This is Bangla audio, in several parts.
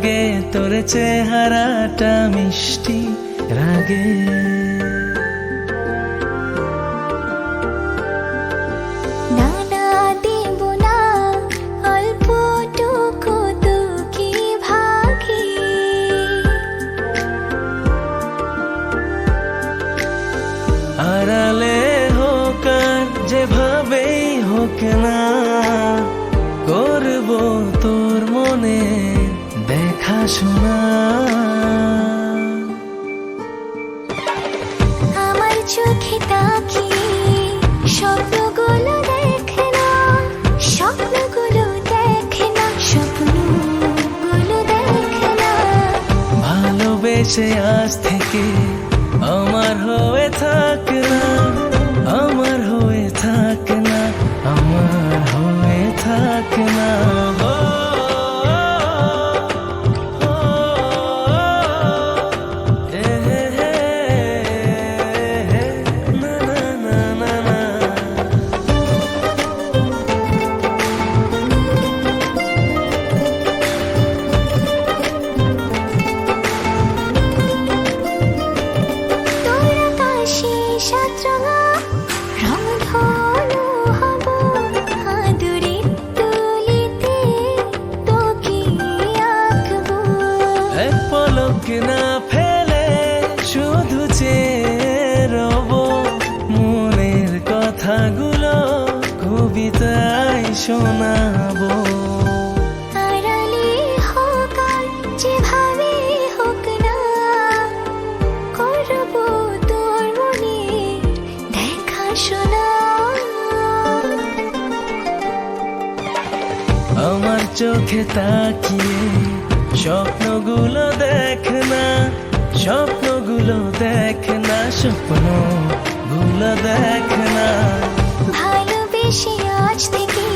লাগে তোর চেহারাটা মিষ্টি রাগে। আড়ালে হোক আর যেভাবেই হোক না, করব তোর মনে দেখাশোনা। আমার চোখে তাকিয়ে স্বপ্নগুলো দেখে না, স্বপ্নগুলো দেখে না, স্বপ্নগুলো দেখে না। ভালোবেসে আজ থেকে আমার হয়ে থাক না, আমার হয়ে থাক না, আমার হয়ে থাক না। পলক না ফেলে শুধু চেয়ে রব, মনের কথাগুলো কবিতায় শোনাবো। আড়ালে হোক আর যেভাবে হোক না, করব তোর মনে দেখাশোনা। আমার চোখে তাকিয়ে স্বপ্নগুলো দেখ না, স্বপ্নগুলো দেখ না, স্বপ্নগুলো দেখ না। ভালোবেসে আজ থেকে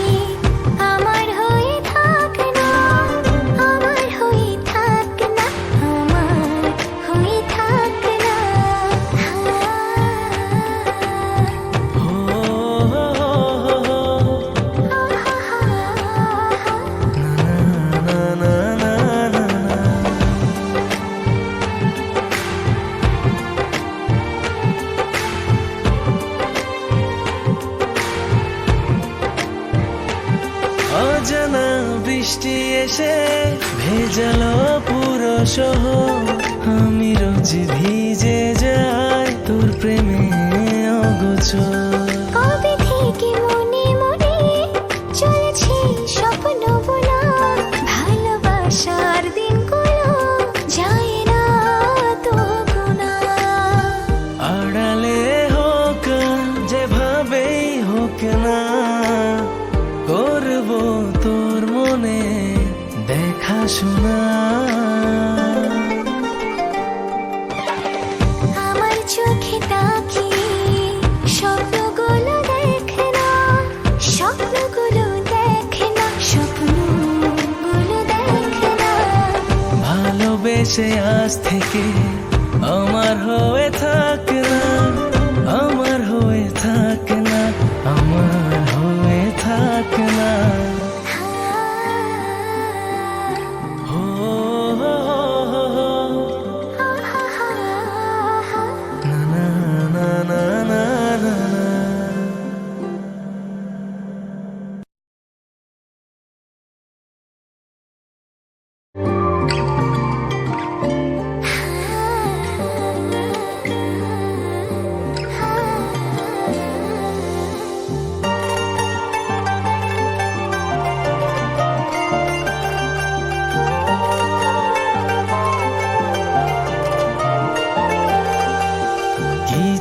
আমার হয়ে থাক না, আমার হয়ে থাক না, আমার হয়ে থাক না। অজানা বৃষ্টি এসে ভেজালো পুরো শহর, আমি রোজ ভিজে যাই তোর প্রেমে অগোচর। কবে থেকে মনে মনে চলেছে স্বপ্ন বোনা, ভালোবাসার দিনগুলো যায় না তো গোনা। আড়ালে হোক যেভাবেই হোক না, করব তোর মনে দেখাশোনা। আমার চোখে তাকিয়ে স্বপ্নগুলো দেখে না, স্বপ্নগুলো দেখে না, স্বপ্নগুলো দেখে না। ভালোবেসে আজ থেকে আমার হয়ে থাক না, আমার হয়ে থাক না, আমার হয়ে থাক না।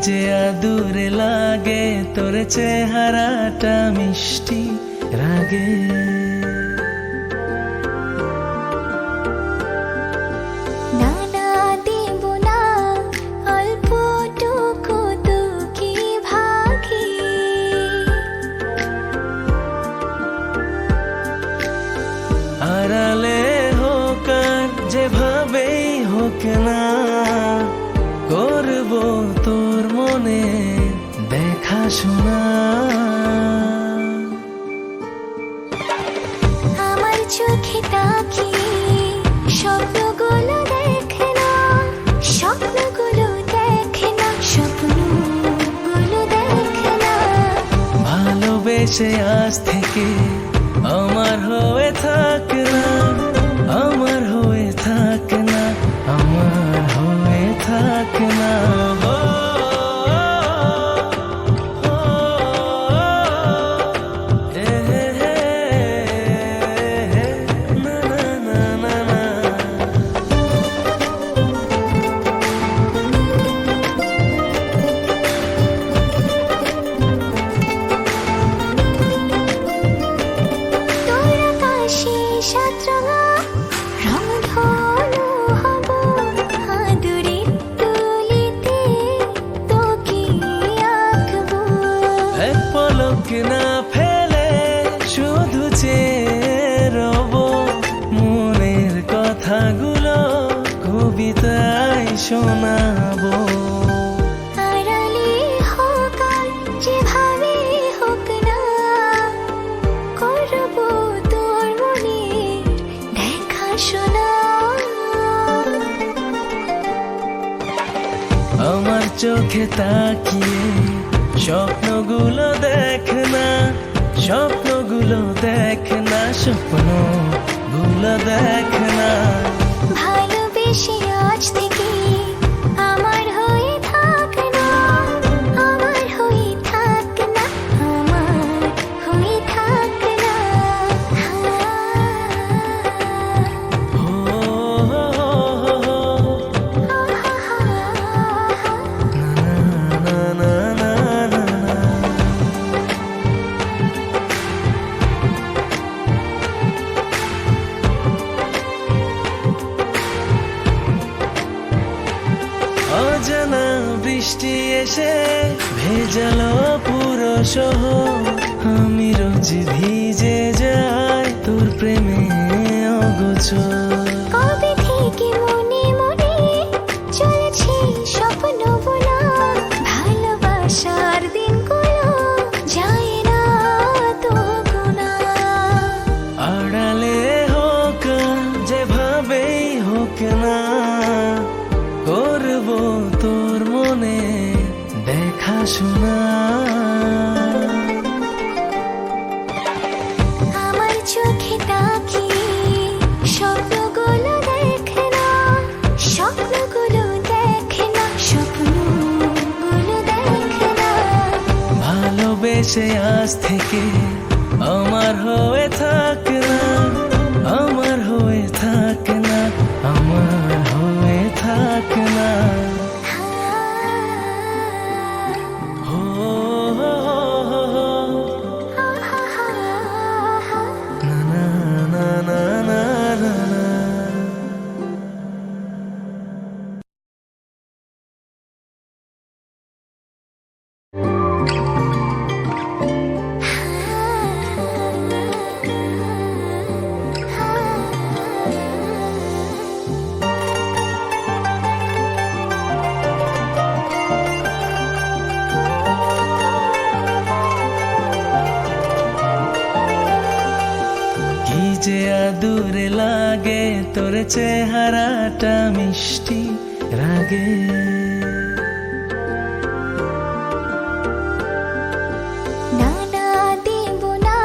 যে আদুরে লাগে তোর চেহারাটা মিষ্টি রাগে। আড়ালে হোক আর যেভাবেই হোক না, করব তোর মনে দেখাশোনা। আমার চোখে তাকিয়ে সব ভালোবেসে আজ থেকে আমার হয়ে থাক না, আমার হয়ে থাক না, আমার হয়ে থাক না। ও, ও, এ, না, না, না, না, না। তোর আকাশে সাতরঙা রংধনু হব, আদরের তুলিতে তোকে আঁকবো। এক পলক না ফেলে শুধু চেয়ে রব, মনের কথাগুলো কবিতায় শোনাবো। আড়ালে হোক আর যেভাবে হোক না, করবো তোর মনের দেখাশোনা। আমার চোখে তাকিয়ে স্বপ্নগুলো দেখ না, স্বপ্নগুলো দেখ না, স্বপ্নগুলো দেখ না। ভালোবেসে আজ থেকে আমার হয়ে থাক না, আমার হয়ে থাক না, আমার হয়ে থাক না। ও, না, না, না, না, না। অজানা বৃষ্টি এসে ভেজালো পুরো শহর, আমি রোজ ভিজে যাই তোর প্রেমে অগোচর। কবে থেকে মনে মনে চলেছে স্বপ্ন বোনা, ভালোবাসার দিনগুলো যায় না তো গোনা। আড়ালে হোক যেভাবেই হোক না, করবো তোর মনে দেখাশোনা। আমার চোখে তাকিয়ে স্বপ্নগুলো দেখ না, স্বপ্নগুলো দেখ না, স্বপ্নগুলো দেখ না। ভালোবেসে আজ থেকে আমার হয়ে থাক না, আমার হয়ে থাক না, আমার হয়ে থাক না। ও, না, না, না, না, না, না। কি যে আদুরে লাগে তোর চেহারাটা মিষ্টি রাগে। না না দেব না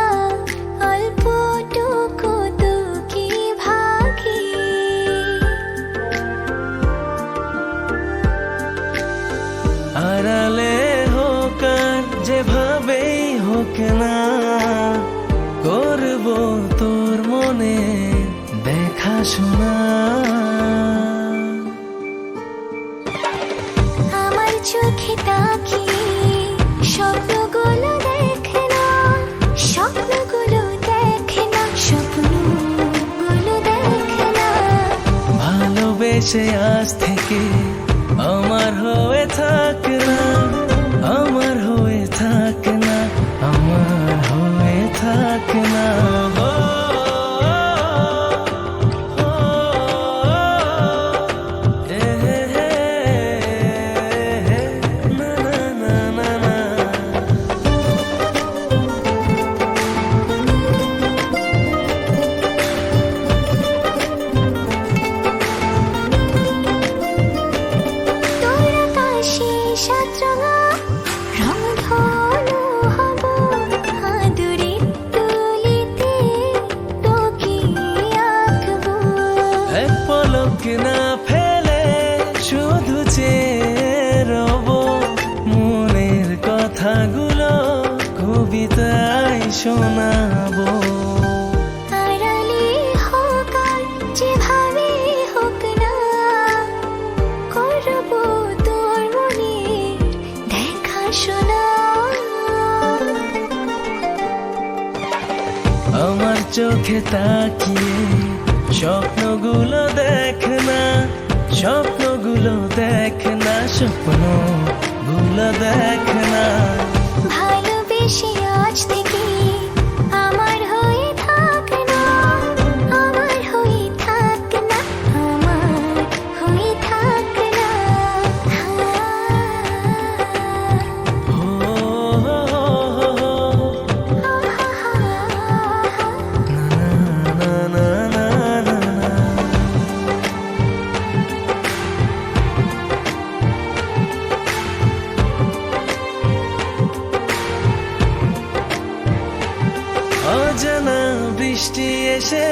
অল্পটুকু তোকে ভাগে, আড়ালে হোক আর যেভাবেই হোক না, করবো তোর মনে দেখাশোনা। আমার চোখে তাকিয়ে স্বপ্নগুলো দেখ না, স্বপ্নগুলো দেখ না, স্বপ্নগুলো দেখ না। ভালোবেসে আজ থেকে আমার হয়ে থাক না, আমার হয়ে থাক না, আমার হয়ে থাক না। ও, ও, এ, না, না, না, না, না। তোর আকাশে সাতরঙা রংধনু হব, কবিতায় শোনাবো। আড়ালে হোক আর যেভাবে হোক না, করবো তোর মনে দেখাশোনা। আমার চোখে তাকিয়ে স্বপ্নগুলো দেখ না, স্বপ্নগুলো দেখ না, স্বপ্নগুলো দেখ না। ভালোবেসে আজ থেকে আমার হয়ে থাক না, আমার হয়ে থাক না, আমার হয়ে থাক না। ও, না, না, না, না, না। অজানা বৃষ্টি এসে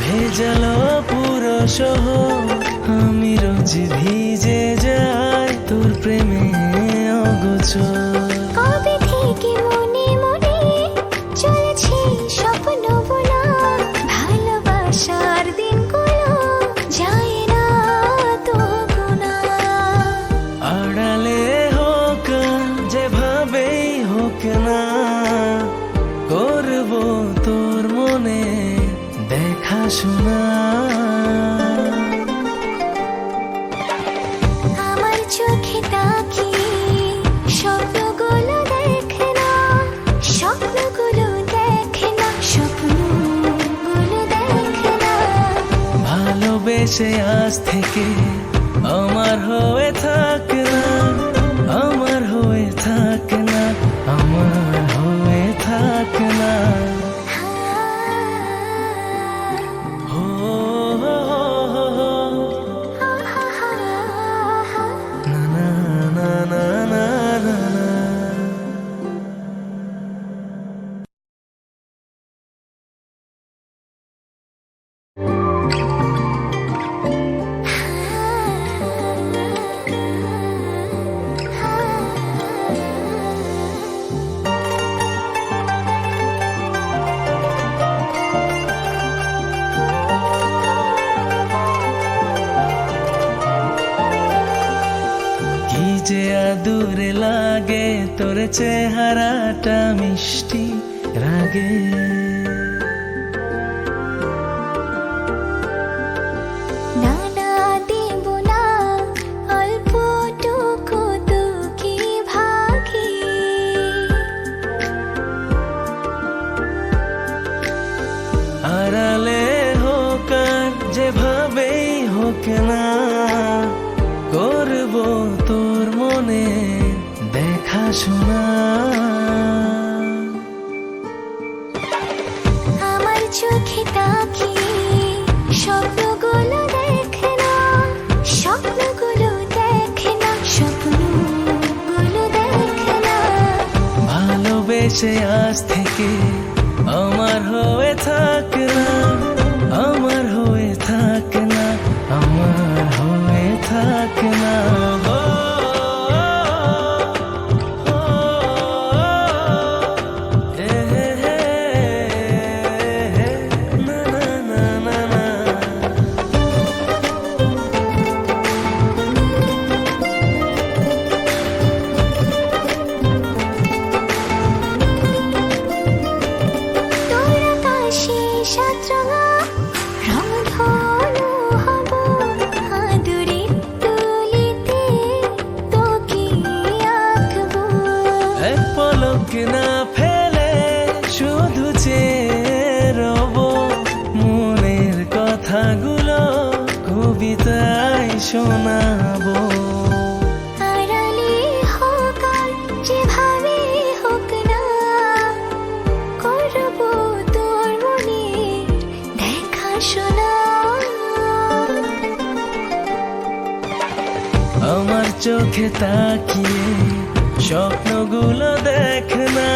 ভেজালো পুরো শহর, আমি রোজ ভিজে যাই তোর প্রেমে অগোচর। কবে থেকে মনে মনে চলেছে স্বপ্ন বোনা, ভালোবাসার দিনগুলো যায় না তো গোনা। আড়ালে হোক আর যেভাবেই হোক না, করবো তোর মনে দেখাশোনা। আমার চোখে তাকিয়ে স্বপ্নগুলো দেখ না, স্বপ্নগুলো দেখ না, স্বপ্নগুলো দেখ না। ভালোবেসে আজ থেকে আমার হয়ে থাক না, আমার হয়ে থাক না, আমার হয়ে থাক না। ও, না, না, না, না, না, না। কি যে আদুরে লাগে তোর চেহারাটা মিষ্টি রাগে। না না দেব না অল্পটুকু তোকে ভাগে, আড়ালে হোক আর যেভাবেই হোক না, করবো তোর মনে দেখাশোনা। আমার চোখে তাকিয়ে স্বপ্নগুলো দেখ না, স্বপ্নগুলো দেখ না, স্বপ্নগুলো দেখ না। ভালোবেসে আজ থেকে আমার হয়ে থাক না, আমার হয়ে থাক না, আমার হয়ে থাক না। না, না, না, না, না। তোর আকাশে সাতরঙা রংধনু হব, আদুরে তুলিতে তোকে আঁকবো। এক পলক না ফেলে শুধু চেয়ে রব, মনের কথাগুলো কবিতায় শোনাবো। আড়ালে হোক আর যেভাবে হোক না, করবো তোর মনে দেখাশোনা। আমার চোখে তাকিয়ে স্বপ্নগুলো দেখ না,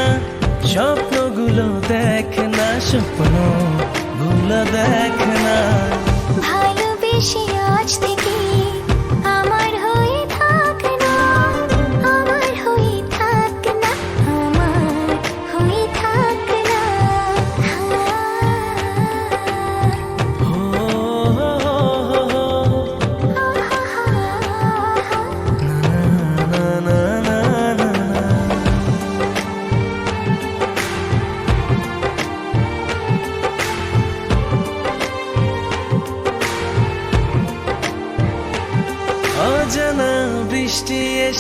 স্বপ্নগুলো দেখ না, স্বপ্নগুলো দেখ না। ভালোবেসে আজ থেকে আমার হয়ে থাক না, আমার হয়ে থাক না, আমার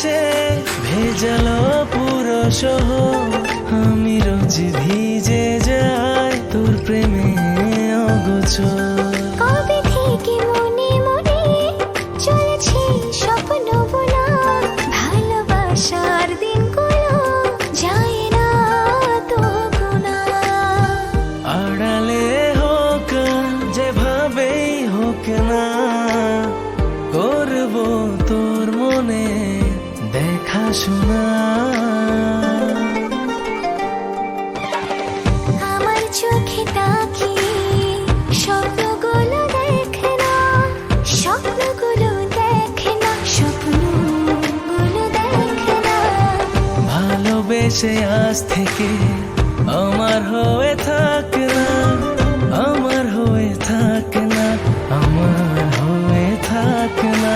এসে ভেজালো পুরো শহর, আমি রোজ ভিজে যাই তোর প্রেমে অগোচর। কবে থেকে মনে মনে চলেছে স্বপ্ন বোনা, ভালোবাসার দিনগুলো যায় না তো গোনা। আড়ালে হোক আর যেভাবেই হোক না, করবো তোর মনে দেখাশোনা। আমার চোখে তাকিয়ে স্বপ্নগুলো দেখে না, স্বপ্নগুলো দেখে না, স্বপ্নগুলো দেখে না। ভালোবেসে আজ থেকে আমার হয়ে থাক না, আমার হয়ে থাক না, আমার হয়ে থাক না।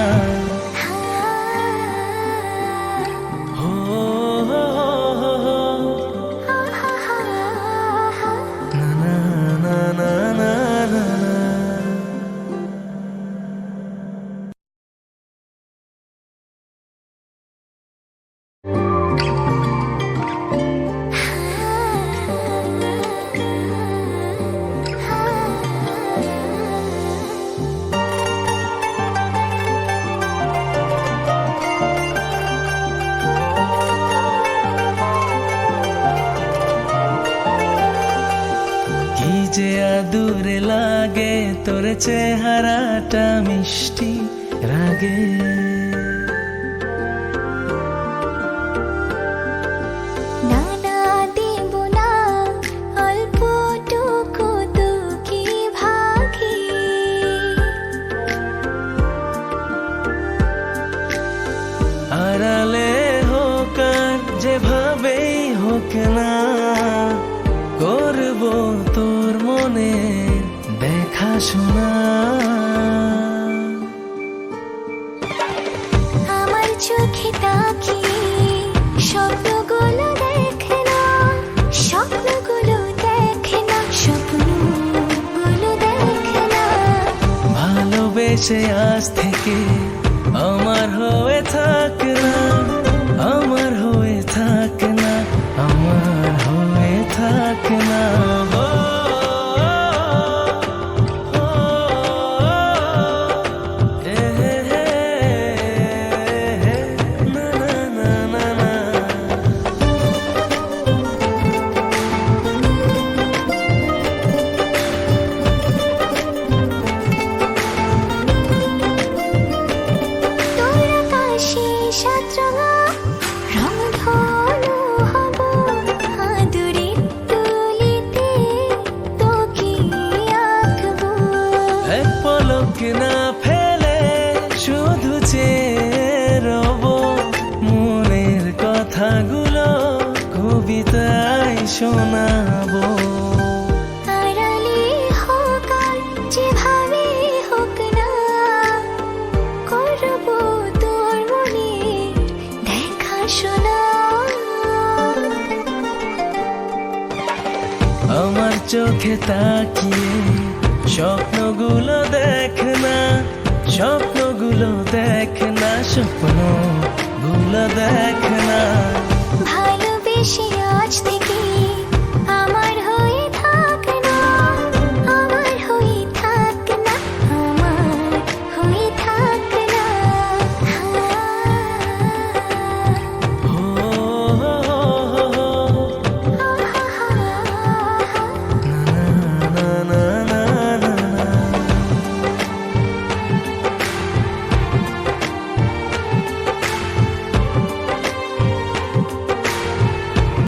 হো হো হো হো, না না না না না না না। কি যে আদুরে লাগে তোর চেহারাটা মিষ্টি রাগে, না না দেব না অল্পটুকু তোকে ভাগে। আড়ালে হোক আর যেভাবেই হোক না, করবো তোর মনে দেখাশোনা। আমার চোখে তাকিয়ে স্বপ্নগুলো দেখে না, স্বপ্নগুলো দেখে না, স্বপ্নগুলো দেখে না। ভালোবেসে আজ থেকে আমার হয়ে থাক না, আমার হয়ে থাক না, আমার হয়ে থাক না। হো, হো, এ হে হে, না না না না না। তোর আকাশে সাতরঙা রংধনু হব, আদুরের তুলিতে তোকে আঁকবো। এক পলক না ফেলে শুধু চেয়ে রব, মনের কথাগুলো কবিতায় শোনাবো। আড়ালে হোক আর যেভাবে হোক না, করবো তোর মনে দেখাশোনা। আমার চোখে তাকিয়ে স্বপ্নগুলো দেখ না, স্বপ্নগুলো দেখ না, স্বপ্নগুলো দেখ না। ভালোবেসে আজ